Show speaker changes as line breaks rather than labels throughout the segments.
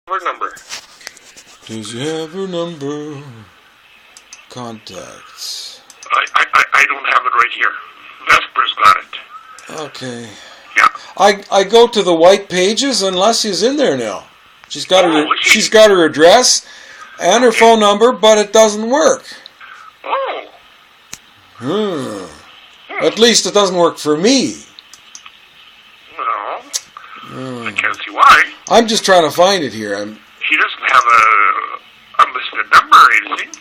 Her number.
Does you have her number? Contacts.
I don't have it right here. Vesper's got it.
Okay.
Yeah.
I go to the white pages and Lesia's in there now. She's got
she's
got her address and her phone number, but it doesn't work.
Oh.
At least it doesn't work for me.
No. I can't see why.
I'm just trying to find it here.
She doesn't have a listed number or anything.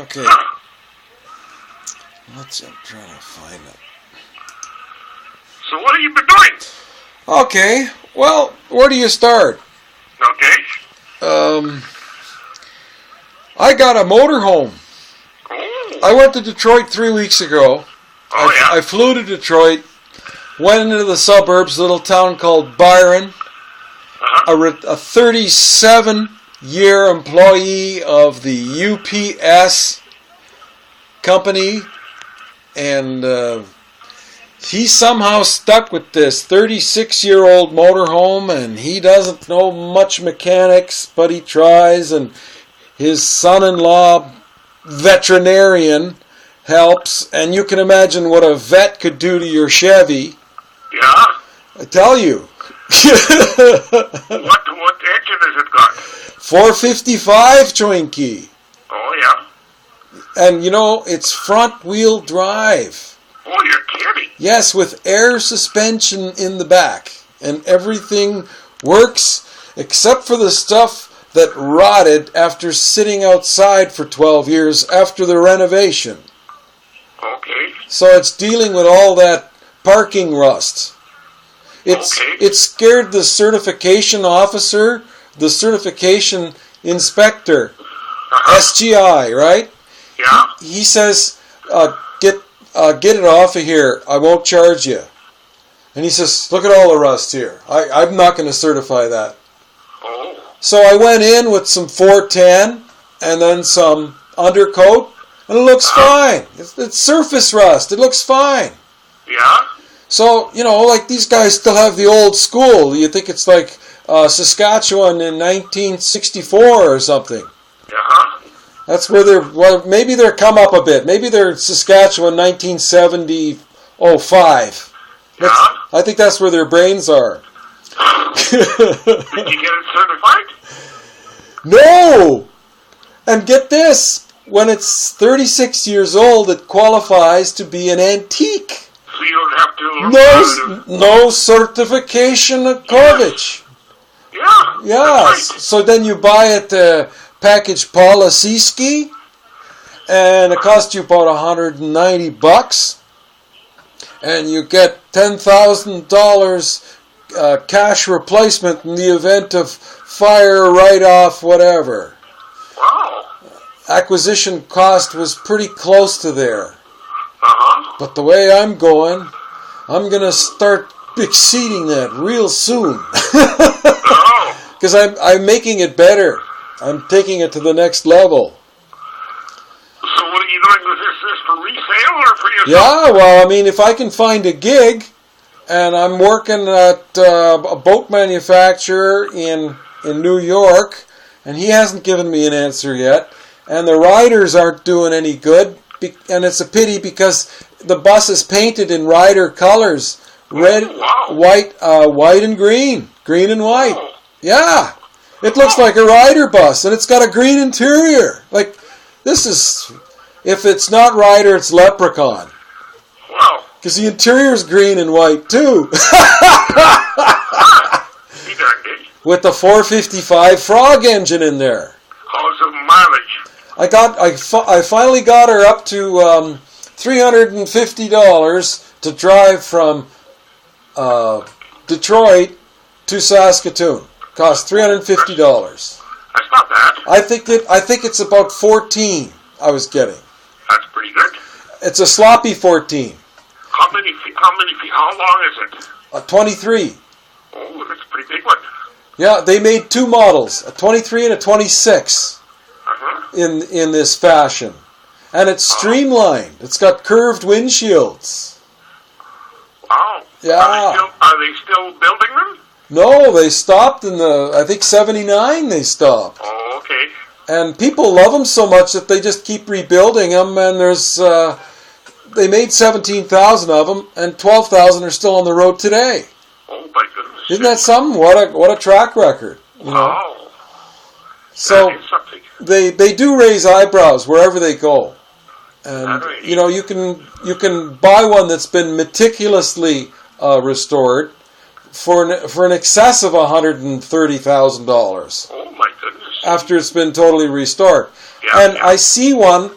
Okay. I'm trying to find it.
So what have you been doing?
Okay. Well, where do you start?
Okay.
I got a motorhome.
Oh.
I went to Detroit 3 weeks ago.
Oh,
I flew to Detroit, went into the suburbs, a little town called Byron. A 37-year employee of the UPS company, and he's somehow stuck with this 36-year-old motorhome, and he doesn't know much mechanics, but he tries, and his son-in-law, veterinarian, helps, and you can imagine what a vet could do to your Chevy.
Yeah?
I tell you.
What engine has it got?
455 Twinkie.
Oh, yeah.
And you know, it's front-wheel drive.
Oh, you're kidding.
Yes, with air suspension in the back. And everything works except for the stuff that rotted after sitting outside for 12 years after the renovation.
Okay.
So it's dealing with all that parking rust. It scared the certification officer, the certification inspector, SGI, right?
Yeah.
He says, get it off of here. I won't charge you. And he says, look at all the rust here. I'm not going to certify that.
Oh.
So I went in with some 410 and then some undercoat, and it looks fine. It's surface rust. It looks fine.
Yeah.
So, you know, like these guys still have the old school. You think it's like Saskatchewan in 1964 or something.
Yeah.
That's where maybe they're come up a bit. Maybe they're Saskatchewan 1970, 05.
Yeah.
I think that's where their brains are.
Did you get it certified?
No! And get this, when it's 36 years old, it qualifies to be an antique.
So you don't have to...
No certification at Corvich.
Yeah.
Yeah.
Right.
So then you buy it package Polasiski, and it costs you about $190, and you get $10,000 cash replacement in the event of fire, write-off, whatever.
Wow.
Acquisition cost was pretty close to there.
Uh-huh.
But the way I'm going, I'm going to start exceeding that real soon. Because I'm making it better. I'm taking it to the next level.
So what are you doing with this? Is this for resale or for yourself?
Yeah, well, I mean, if I can find a gig, and I'm working at a boat manufacturer in New York, and he hasn't given me an answer yet, and the riders aren't doing any good, and it's a pity because the bus is painted in rider colors, red, white and green and white.
Oh.
Yeah, it looks like a rider bus, and it's got a green interior. Like, this is, if it's not rider, it's leprechaun.
Wow.
Because the interior is green and white too. With the 455 Frog engine in there.
How's the mileage?
I finally got her up to $350 to drive from Detroit to Saskatoon. Cost $350.
That's not bad.
I think it's about 14 I was getting.
That's pretty good.
It's a sloppy 14.
How many feet? How long is it?
23.
Oh, that's a pretty big one.
Yeah, they made two models, a 23 and a 26, in this fashion. And it's streamlined. It's got curved windshields.
Wow.
Yeah.
Are they still building them?
No, they stopped in I think 79 they stopped.
Oh, okay.
And people love them so much that they just keep rebuilding them, and they made 17,000 of them, and 12,000 are still on the road today.
Oh, my goodness.
Isn't that something? What a track record.
Wow.
So
that is something.
they do raise eyebrows wherever they go. And
Right.
you can buy one that's been meticulously restored for an excess of $130,000
Oh, my goodness.
after it's been totally restored.
Yeah,
And
yeah.
I see one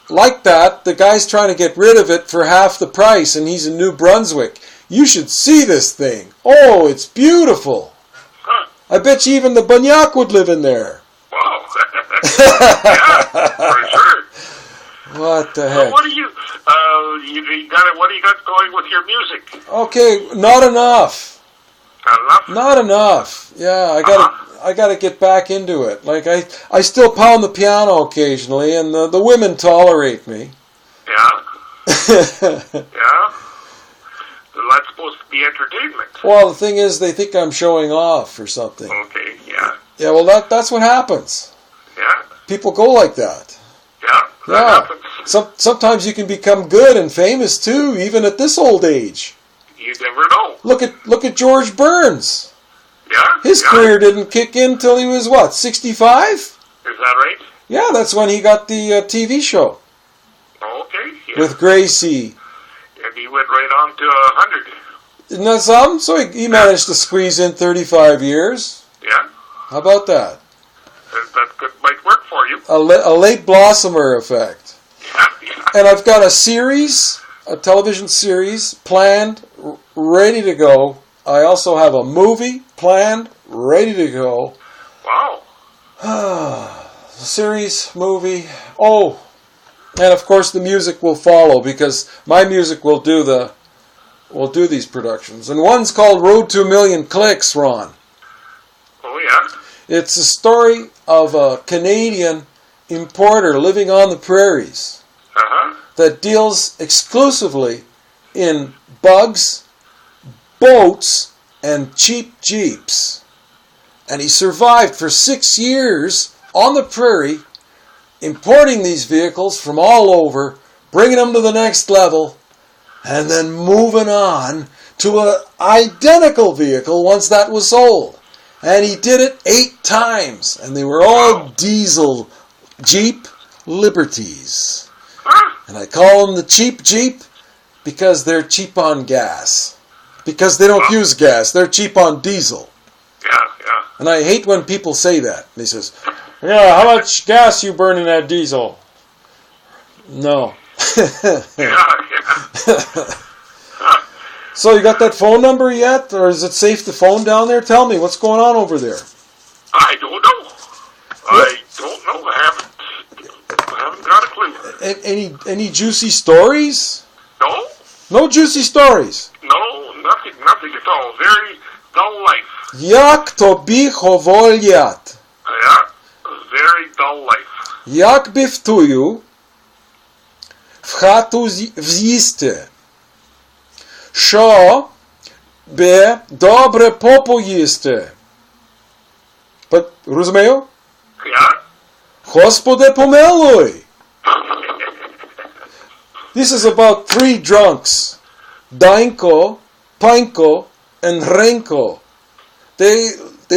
like that. The guy's trying to get rid of it for half the price, and he's in New Brunswick. You should see this thing. Oh, it's beautiful.
Huh.
I bet you even the Banyak would live in there.
Wow. Yeah, for sure.
What the
So
heck?
what do you what do you got going with your music?
Okay, not enough.
Got enough?
Not enough. Yeah, I gotta get back into it. Like I still pound the piano occasionally, and the women tolerate me.
Yeah. Yeah. Well, that's supposed to be entertainment.
Well, the thing is, they think I'm showing off or something.
Okay. Yeah.
Yeah, well, that's what happens.
Yeah.
People go like that.
Yeah. That
Yeah.
happens.
Sometimes you can become good and famous too, even at this old age.
You never know.
Look at George Burns.
Yeah.
His
yeah.
career didn't kick in till he was what, 65?
Is that right?
Yeah, that's when he got the TV show
Okay. Yeah.
with Gracie.
And he went right on to 100.
Isn't that something? So he managed to squeeze in 35 years.
Yeah.
How about that?
Might work for you.
A late blossomer effect.
Yeah. Yeah.
And I've got a television series planned, ready to go. I also have a movie planned, ready to go.
Wow.
Series, movie. Oh, and of course the music will follow, because my music will do these productions. And one's called Road to a Million Clicks, Ron.
Oh, yeah.
It's a story of a Canadian importer living on the prairies
Uh-huh.
that deals exclusively in bugs, boats, and cheap Jeeps. And he survived for 6 years on the prairie, importing these vehicles from all over, bringing them to the next level, and then moving on to an identical vehicle once that was sold. And he did it 8 times, and they were all diesel Jeep Liberties.
Huh?
And I call them the cheap Jeep because they're cheap on gas. Because they don't use gas, they're cheap on diesel.
Yeah, yeah.
And I hate when people say that. And he says, yeah, how much gas you burn in that diesel? No.
Yeah, yeah.
So you got that phone number yet? Or is it safe to phone down there? Tell me, what's going on over there?
I don't know. I don't know. I haven't got a clue.
Any juicy stories?
No?
No juicy stories.
No, nothing at all. Very dull life.
Jak тобі говорять?
Yeah, very dull life.
Як би в тую в хату взїсти? Що би добре попоїсти? Розумію?
Yeah?
Господи помилуй! This is about 3 drunks. Danko, Panko, and Renko. They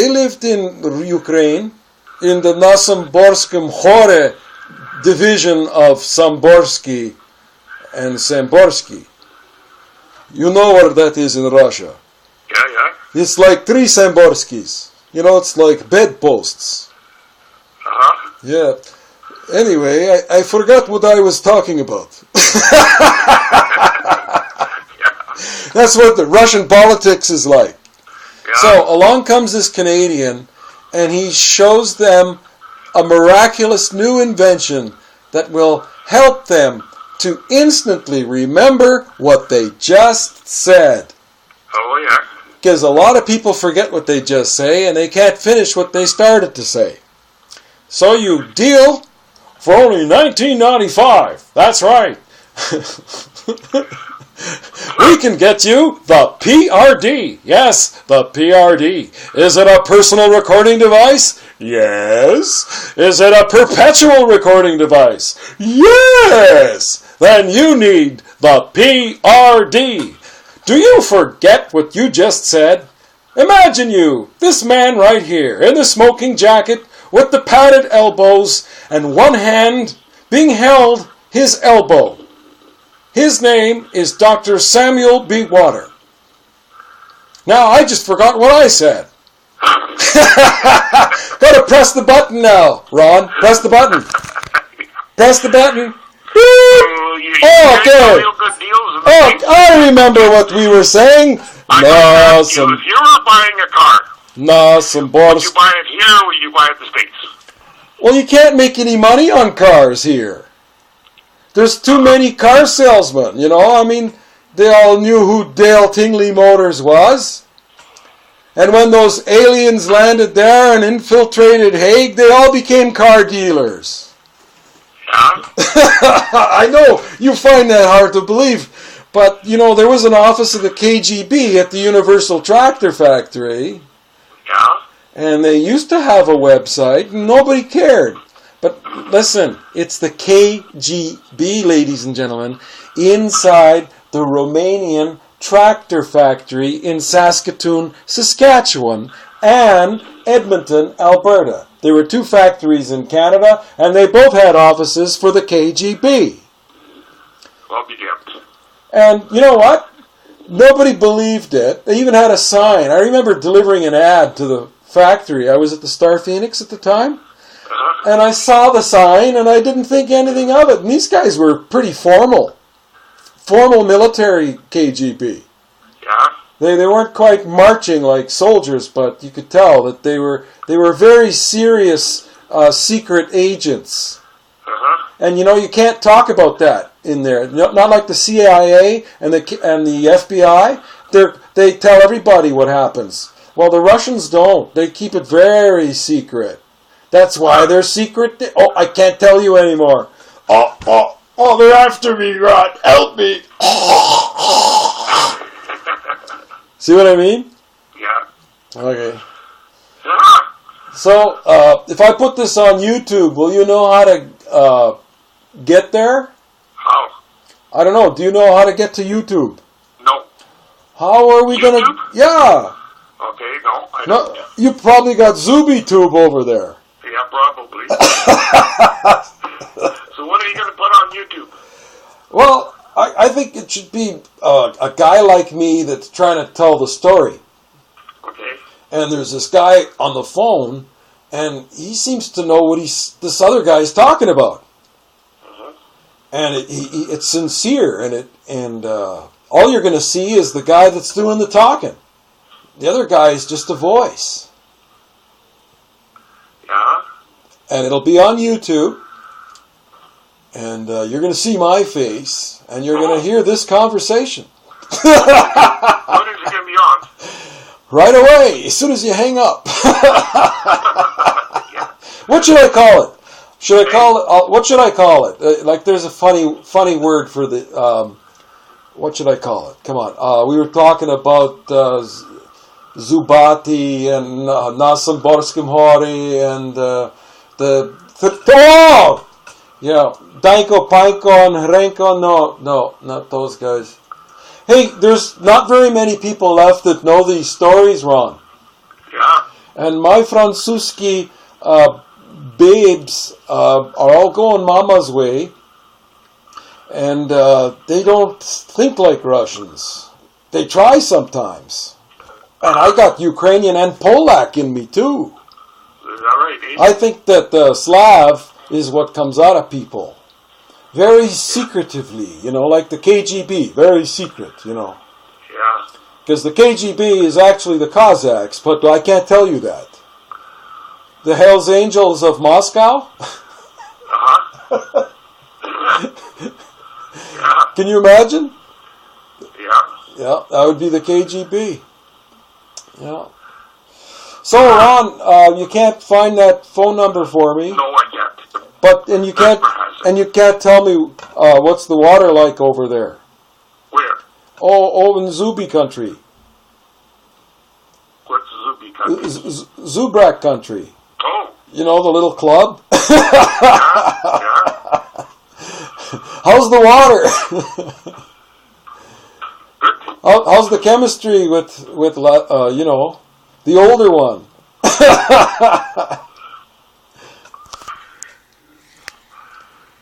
lived in Ukraine, in the Nasamborskim Hore division of Samborsky and Samborsky. You know where that is in Russia.
Yeah, yeah.
It's like 3 Samborskys. You know, it's like bedposts.
Uh-huh.
Yeah. Anyway, I forgot what I was talking about. That's what the Russian politics is like.
Yeah.
So along comes this Canadian, and he shows them a miraculous new invention that will help them to instantly remember what they just said.
Oh, yeah.
Because a lot of people forget what they just say, and they can't finish what they started to say. So you deal for only $19.95. That's right. We can get you the PRD. Yes, the PRD. Is it a personal recording device? Yes. Is it a perpetual recording device? Yes. Then you need the PRD. Do you forget what you just said? Imagine you, this man right here, in the smoking jacket, with the padded elbows, and one hand being held his elbow. His name is Dr. Samuel B. Water. Now, I just forgot what I said. Gotta press the button now, Ron. Press the button. Press the button. Oh, okay. Oh, I remember what we were saying. No,
if you were buying a car,
no, some
would you buy it here or would you buy it in the States?
Well, you can't make any money on cars here. There's too many car salesmen, you know. I mean, they all knew who Dale Tingley Motors was. And when those aliens landed there and infiltrated Hague, they all became car dealers.
Yeah?
I know, you find that hard to believe. But, you know, there was an office of the KGB at the Universal Tractor Factory.
Yeah?
And they used to have a website, and nobody cared. But listen, it's the KGB, ladies and gentlemen, inside the Romanian Tractor Factory in Saskatoon, Saskatchewan, and Edmonton, Alberta. There were two factories in Canada, and they both had offices for the KGB.
Well, be damned.
And you know what? Nobody believed it. They even had a sign. I remember delivering an ad to the factory. I was at the Star Phoenix at the time. And I saw the sign, and I didn't think anything of it. And these guys were pretty formal. Formal military KGB.
Yeah?
They weren't quite marching like soldiers, but you could tell that they were very serious secret agents. And you know, you can't talk about that in there. Not like the CIA and the FBI. They tell everybody what happens. Well, the Russians don't. They keep it very secret. That's why they're secret. Oh, I can't tell you anymore. Oh, they're after me, Rod. Help me. See what I mean?
Yeah.
Okay. So, if I put this on YouTube, will you know how to get there?
How?
I don't know. Do you know how to get to YouTube?
No.
How are we going to... Yeah.
Okay, no. I
No,
don't.
you probably got ZubiTube over there.
Yeah, probably. So what are you going to put on YouTube?
Well, I think it should be a guy like me that's trying to tell the story.
Okay.
And there's this guy on the phone, and he seems to know what this other guy's talking about. And it's sincere, and all you're going to see is the guy that's doing the talking. The other guy is just a voice.
Yeah?
And it'll be on YouTube. And you're going to see my face. And you're going to hear this conversation.
When is it going to be on?
Right away, as soon as you hang up.
Yeah.
What should I call it? Should I call it? What should I call it? Like, there's a funny word for the. What should I call it? Come on. We were talking about Zubati and Nasam Borskim Hori and yeah, Danko Panko and Renko. No, not those guys. Hey, there's not very many people left that know these stories, Ron.
Yeah.
And my Francuski babes are all going Mama's way. And they don't think like Russians. They try sometimes. And I got Ukrainian and Polak in me too.
Is that right, eh?
I think that Slav is what comes out of people. Very secretively, like the KGB. Very secret,
Yeah.
Because the KGB is actually the Cossacks, but I can't tell you that. The Hells Angels of Moscow?
Yeah.
Can you imagine?
Yeah.
Yeah, that would be the KGB. Yeah. So, Ron, you can't find that phone number for me.
No, I can't.
And you can't tell me what's the water like over there.
Where?
Oh, in Zubi country.
What's Zubi country?
Zubrack country.
Oh.
You know, the little club?
Yeah.
How's the water? How's the chemistry with you know, the older one?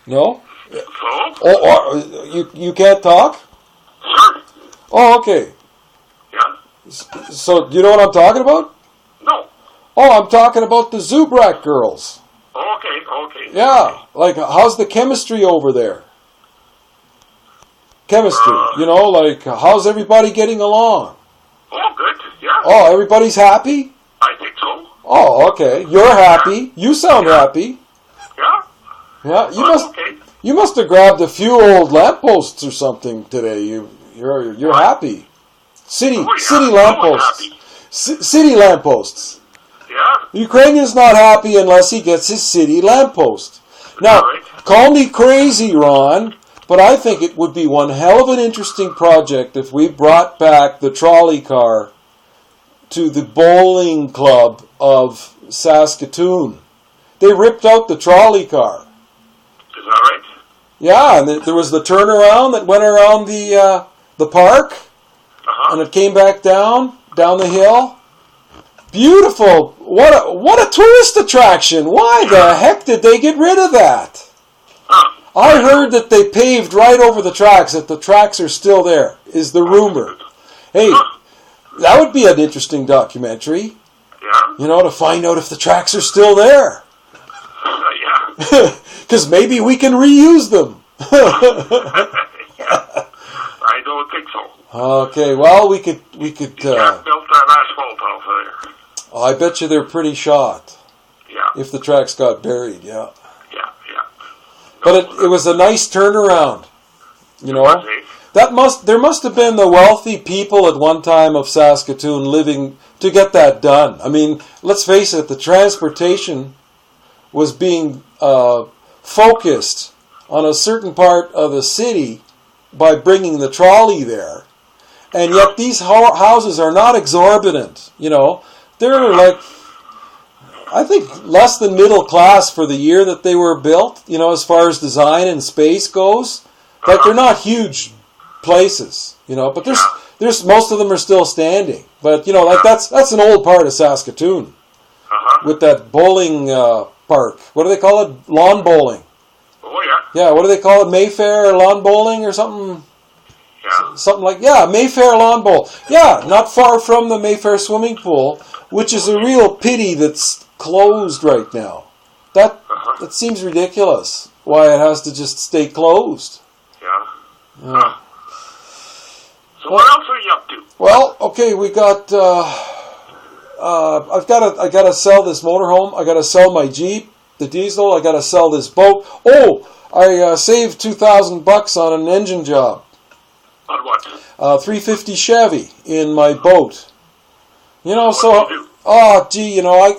No?
So?
You can't talk?
Sure.
Oh, okay.
Yeah.
So, do you know what I'm talking about?
No.
Oh, I'm talking about the Zubrack girls.
Okay.
Yeah, like how's the chemistry over there? Chemistry, you know, like how's everybody getting along?
Oh, good. Yeah.
Oh, everybody's happy?
I think so.
Oh, okay. You're happy. You sound happy.
Yeah.
Yeah,
Okay.
you must have grabbed a few old lampposts or something today. You're happy. City lampposts. City lampposts.
Yeah.
Ukrainian's not happy unless he gets his city lamppost. Now,
Right.
call me crazy, Ron, but I think it would be one hell of an interesting project if we brought back the trolley car to the bowling club of Saskatoon. They ripped out the trolley car.
Is that right?
Yeah, and there was the turnaround that went around the park, and it came back down the hill. Beautiful! What a tourist attraction! Why the heck did they get rid of that? I heard that they paved right over the tracks, that the tracks are still there, is the rumor. Hey, that would be an interesting documentary,
Yeah.
you know, to find out if the tracks are still there.
Yeah.
Because maybe we can reuse them.
Yeah. I don't think so.
Okay, well, we could.
You can't build that asphalt off of there.
I bet you they're pretty shot
Yeah.
if the tracks got buried. Yeah,
Yeah.
but it was a nice turnaround. You know,
Was it?
there must have been the wealthy people at one time of Saskatoon living to get that done. I mean, let's face it, the transportation was being focused on a certain part of the city by bringing the trolley there. And yet these houses are not exorbitant, you know. They're like, I think, less than middle class for the year that they were built, you know, as far as design and space goes. Like, they're not huge places, you know, but there's most of them are still standing. But, you know, like that's an old part of Saskatoon with that bowling park. What do they call it? Lawn bowling.
Oh, yeah.
Yeah, what do they call it? Mayfair lawn bowling or something?
Yeah.
Something like, yeah, Mayfair lawn bowl. Yeah, not far from the Mayfair swimming pool, which is a real pity that's closed right now. That seems ridiculous. Why it has to just stay closed.
Yeah. So what else are you up to?
Well, okay, we got. I gotta sell this motorhome. I gotta sell my Jeep, the diesel. I gotta sell this boat. Oh, I saved $2,000 on an engine job.
On what?
350 Chevy in my boat. You know,
What did you do?
oh gee, you know,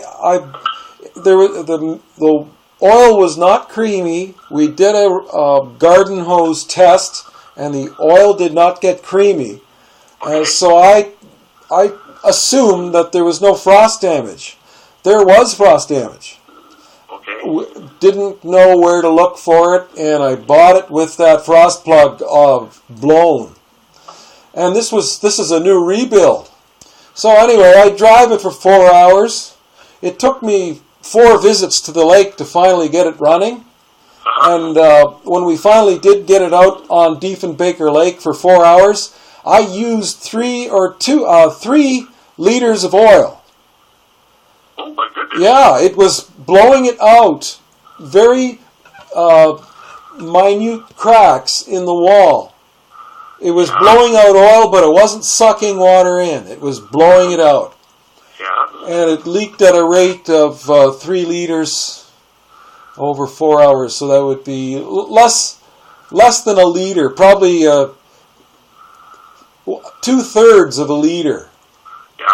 the oil was not creamy. We did a garden hose test, and the oil did not get creamy. So I assumed that there was no frost damage. There was frost damage.
Okay.
Didn't know where to look for it, and I bought it with that frost plug blown. And this is a new rebuild. So anyway, I drive it for 4 hours. It took me 4 visits to the lake to finally get it running. And when we finally did get it out on Diefenbaker Lake for 4 hours, I used 3 liters of oil.
Oh my goodness.
Yeah, it was blowing it out. Very minute cracks in the wall. It was blowing out oil, but it wasn't sucking water in. It was blowing it out.
Yeah.
And it leaked at a rate of 3 liters over 4 hours. So that would be less than a liter, probably 2/3 of a liter
Yeah.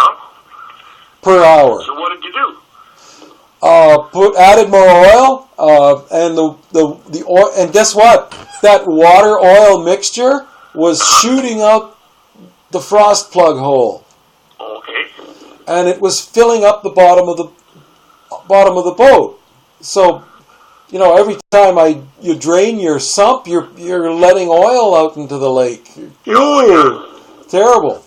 per hour.
So what did you do?
Added more oil, and the oil, and guess what? That water oil mixture was shooting out the frost plug hole,
Okay.
and it was filling up the bottom of the boat. So, every time you drain your sump, you're letting oil out into the lake. Ooh, terrible.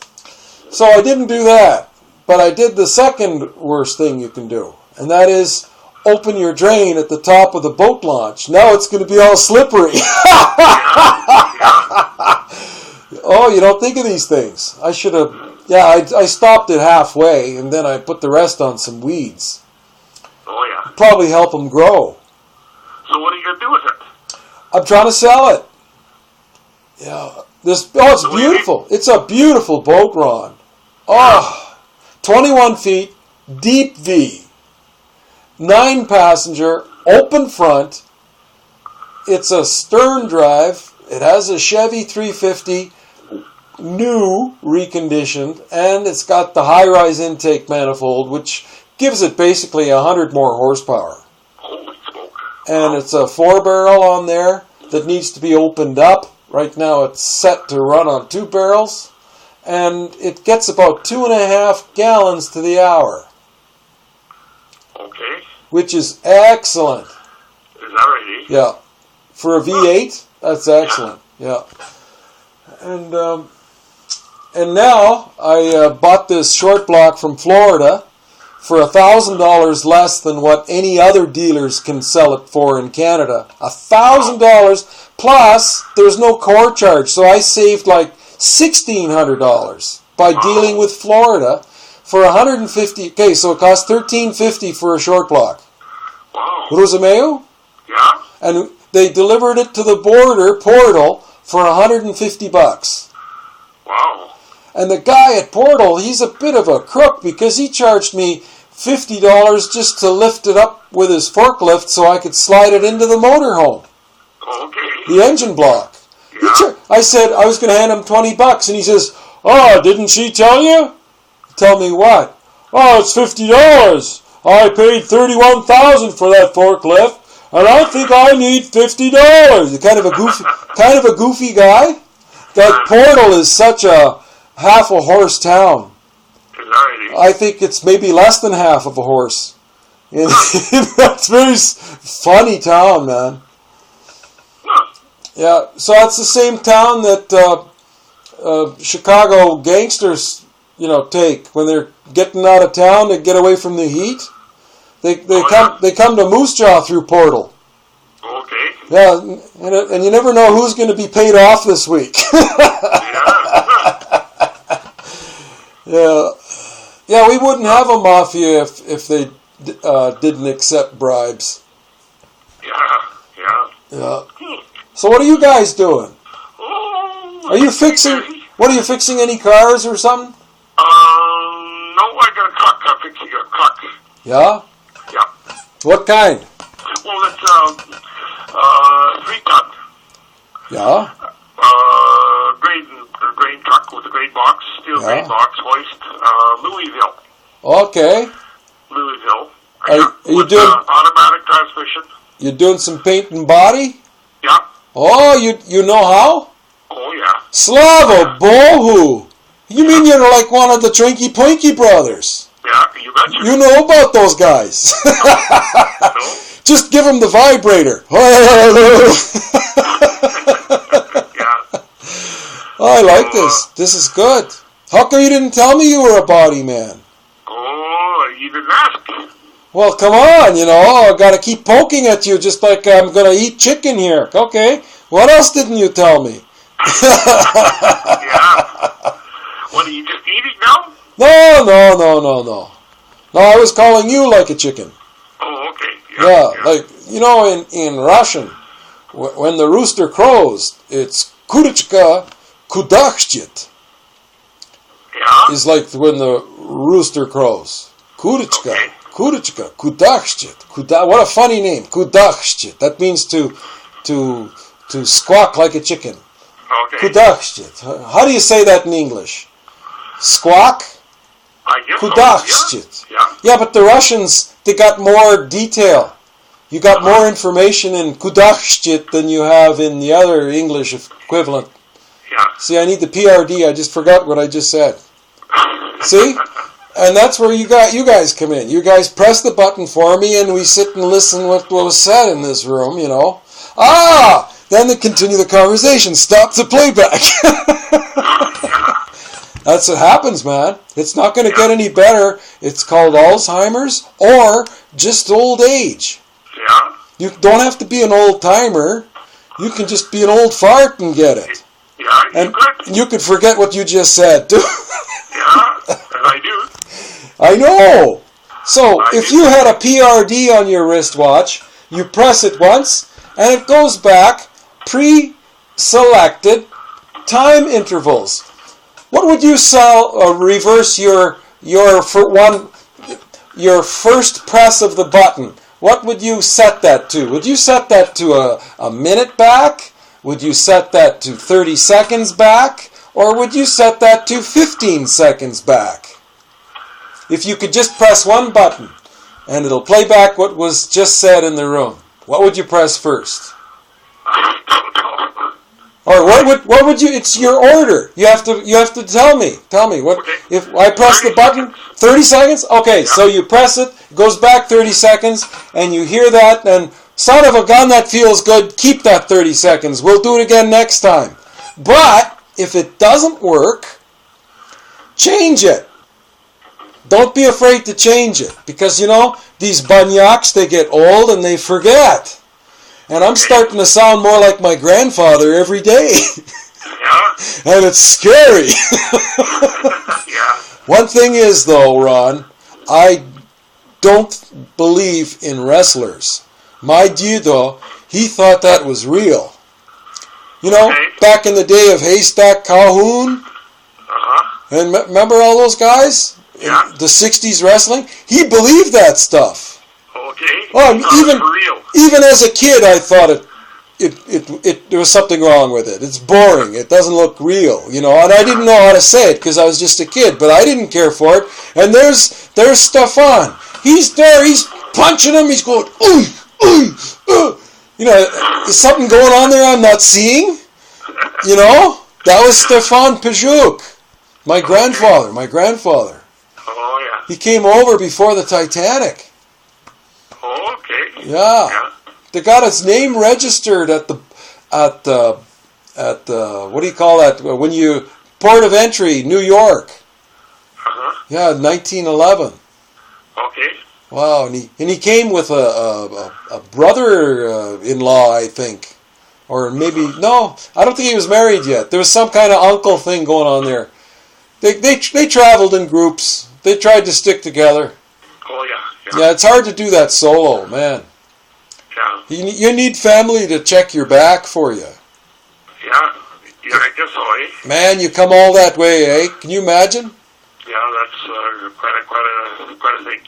So I didn't do that, but I did the second worst thing you can do, and that is open your drain at the top of the boat launch. Now it's going to be all slippery. Oh, you don't think of these things. I should have. Yeah, I stopped it halfway, and then I put the rest on some weeds.
Oh, yeah.
Probably help them grow.
So what are you going to do with it?
I'm trying to sell it. Yeah. It's beautiful. It's a beautiful boat, Ron. Oh, 21 feet, deep V. 9-passenger, open front. It's a stern drive. It has a Chevy 350, new, reconditioned, and it's got the high-rise intake manifold, which gives it basically 100 more horsepower.
Holy smoke.
And it's a 4-barrel on there that needs to be opened up. Right now it's set to run on 2 barrels, and it gets about 2.5 gallons to the hour.
Okay.
Which is excellent.
Is that right?
Yeah. For a V8, that's excellent. Yeah. And now I bought this short block from Florida for $1,000 less than what any other dealers can sell it for in Canada. $1,000 plus there's no core charge, so I saved like $1,600 by dealing with Florida for $150. Okay, so it cost $1,350 for a short block.
Wow.
Rosameo?
Yeah.
And they delivered it to the border Portal for $150.
Wow.
And the guy at Portal, he's a bit of a crook because he charged me $50 just to lift it up with his forklift so I could slide it into the motorhome.
Okay.
The engine block.
Yeah.
I said I was going to hand him $20, and he says, "Oh, didn't she tell you?" Tell me what? "Oh, it's $50. I paid $31,000 for that forklift, and I think I need $50." Kind of a goofy guy. That Portal is such a half a horse town.
Is that right?
I think it's maybe less than half of a horse. That's a very funny town, man.
Huh.
Yeah, so that's the same town that Chicago gangsters, take when they're getting out of town to get away from the heat. They come to Moose Jaw through Portal.
Okay.
Yeah, and you never know who's going to be paid off this week.
Yeah.
Yeah, we wouldn't have a mafia if they didn't accept bribes.
Yeah.
Yeah. So what are you guys doing?
Oh,
Are you fixing? What are you fixing? Any cars or something?
No, I got a truck. I'm fixing a truck.
Yeah.
Yeah.
What kind?
Well, it's 3-ton.
Yeah.
Grain truck with a grain box, steel grain box, hoist, Louisville.
Okay.
Louisville.
Are you
with,
doing?
automatic transmission?
You're doing some paint and body?
Yeah.
Oh, you know how?
Oh, yeah.
Slavo Bohu. You mean you're like one of the Trinky Poinky brothers?
Yeah, you betcha.
You know about those guys.
No?
Just give them the vibrator.
Yeah.
I like this. This is good. How come you didn't tell me you were a body man?
Oh, you didn't ask.
Well, come on, I got to keep poking at you just like I'm going to eat chicken here. Okay, what else didn't you tell me?
Yeah. What, are you just eating now?
No. No, I was calling you like a chicken.
Oh, okay.
Yeah, like, in Russian, when the rooster crows, it's kurichka kudachchit.
Yeah?
Is like when the rooster crows. Kurichka.
Okay.
Kurichka, kudachchit. What a funny name. Kudachchit. That means to squawk like a chicken.
Okay.
Kudachchit. How do you say that in English? Squawk?
I guess
Kudachchit.
So. Yeah.
Yeah, but the Russians, they got more detail. You got more information in kudachchit than you have in the other English equivalent.
Yeah.
See, I need the PRD. I just forgot what I just said. See? And that's where you guys come in. You guys press the button for me, and we sit and listen what was said in this room, you know. Then they continue the conversation. Stop the playback. That's what happens, man. It's not going to get any better. It's called Alzheimer's or just old age.
Yeah.
You don't have to be an old timer. You can just be an old fart and get it.
Yeah,
And you could forget what you just said, too.
Yeah, and I do.
I know. So, if you had a PRD on your wristwatch, you press it once, and it goes back pre-selected time intervals. What would you reverse your first press of the button? What would you set that to? Would you set that to a minute back? Would you set that to 30 seconds back? Or would you set that to 15 seconds back? If you could just press one button and it'll play back what was just said in the room, what would you press first? Or what would you? It's your order. You have to tell me. Tell me what if I press the button. 30 seconds. Okay, so you press it. It goes back 30 seconds, and you hear that. And son of a gun, that feels good. Keep that 30 seconds. We'll do it again next time. But if it doesn't work, change it. Don't be afraid to change it, because you know these bunyaks, they get old and they forget. And I'm starting to sound more like my grandfather every day.
Yeah.
And it's scary.
Yeah.
One thing is, though, Ron, I don't believe in wrestlers. My Dido, he thought that was real. You know, back in the day of Haystack Calhoun, and remember all those guys?
Yeah.
In the 60s wrestling? He believed that stuff.
Okay.
Oh, even as a kid, I thought there was something wrong with it. It's boring. It doesn't look real, you know. And I didn't know how to say it because I was just a kid, but I didn't care for it. And there's Stefan. He's there. He's punching him. He's going, you know, is something going on there I'm not seeing? You know, that was Stefan Pajuk, my grandfather.
Oh yeah.
He came over before the Titanic.
Oh, okay.
Yeah. They got his name registered at the what do you call that when you port of entry, New York. Yeah, 1911.
Okay.
Wow, and he came with a brother-in-law, I think, or maybe no, I don't think he was married yet. There was some kind of uncle thing going on there. They traveled in groups. They tried to stick together.
Oh yeah.
Yeah, it's hard to do that solo, man.
Yeah.
You need family to check your back for you.
Yeah, I guess so, eh?
Man, you come all that way, eh? Can you imagine?
Yeah, that's quite a thing.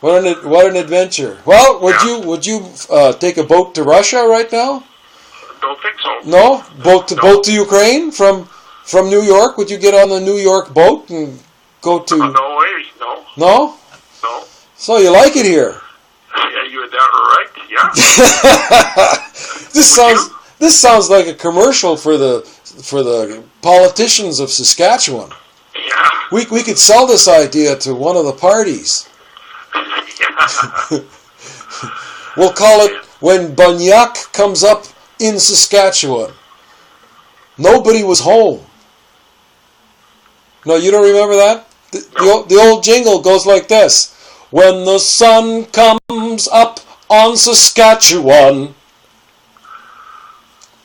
What an adventure. Well, would you take a boat to Russia right now?
Don't think so.
No? Boat to Ukraine from New York? Would you get on the New York boat and go to...
No way, no.
No?
No.
So you like it here?
Yeah, you were down right, yeah.
This sounds like a commercial for the politicians of Saskatchewan.
Yeah.
We could sell this idea to one of the parties.
Yeah.
We'll call it When Bunyak Comes Up in Saskatchewan. Nobody was home. No, you don't remember that? The old jingle goes like this. When the sun comes up on Saskatchewan.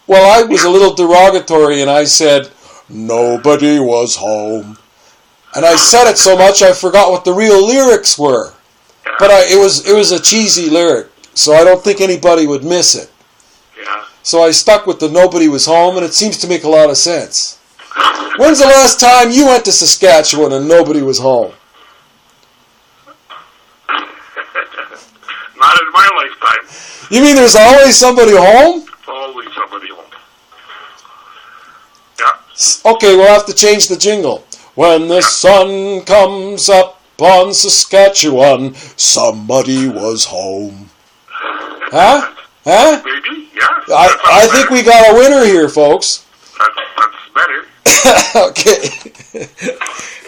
Well, I was a little derogatory and I said, nobody was home. And I said it so much I forgot what the real lyrics were. But it was a cheesy lyric, so I don't think anybody would miss it.
Yeah.
So I stuck with the nobody was home, and it seems to make a lot of sense. When's the last time you went to Saskatchewan and nobody was home?
Not in my lifetime.
You mean there's always somebody home?
Always somebody home. Yeah.
Okay, we'll have to change the jingle. When the sun comes up on Saskatchewan, somebody was home. Huh?
Maybe, yeah.
I think we got a winner here, folks.
That's better.
Okay.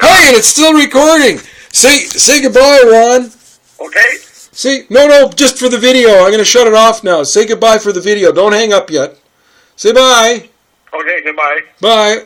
Hey, and it's still recording. Say goodbye, Ron.
Okay?
See, no, just for the video. I'm going to shut it off now. Say goodbye for the video. Don't hang up yet. Say bye.
Okay, goodbye.
Bye.